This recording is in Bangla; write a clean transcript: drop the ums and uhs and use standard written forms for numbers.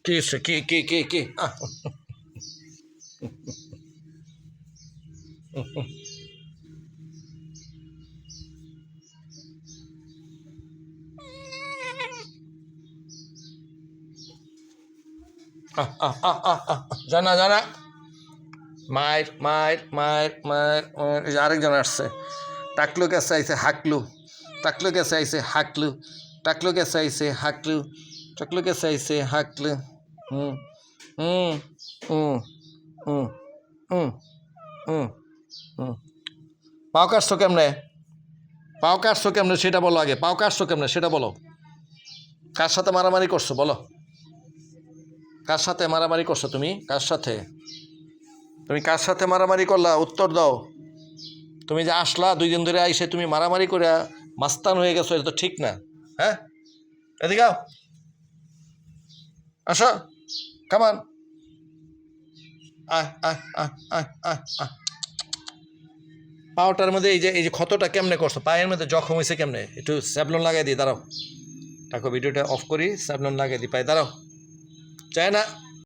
কি হচ্ছে? কি জানা জানা মায়ের মায়ের মায়ের মায়ের মায়ের এই যে আরেকজন আসছে। টাকলু কাছে আইসে হাকলু, টাকলু কাছে আইসে হাকলু, টাকলু কাছে আইসে হাকলু, টাকলু কাছে আইসে হাকলু। হুম হুম হুম হুম হুম হুম হুম। পাও কাটছো কেমনে? পাও কাটছো কেমনে সেটা বলো আগে। পাও কাটছো কেমনে সেটা বলো। কার সাথে মারামারি করছো বলো? কার সাথে মারামারি করছো তুমি? কার সাথে? তুমি কার সাথে মারামারি করলা? উত্তর দাও। তুমি যে আসলা 2 দিন ধরে আইসে তুমি মারামারি করে মাস্তান হয়ে গেছো, এটা তো ঠিক না। হ্যাঁ, এদিকে আও, আসো, কামান, আয় আয় আয় আয় আয় আয়। পাওটার মধ্যে এই যে ক্ষতটা কেমনে করছো? পায়ের মধ্যে জখম হয়েছে কেমনে? একটু স্যাবলন লাগাই দিই, দাঁড়াও। তাকে ভিডিওটা অফ করি, স্যাবলন লাগাই দিই পায়ে, দাঁড়াও। চায় না।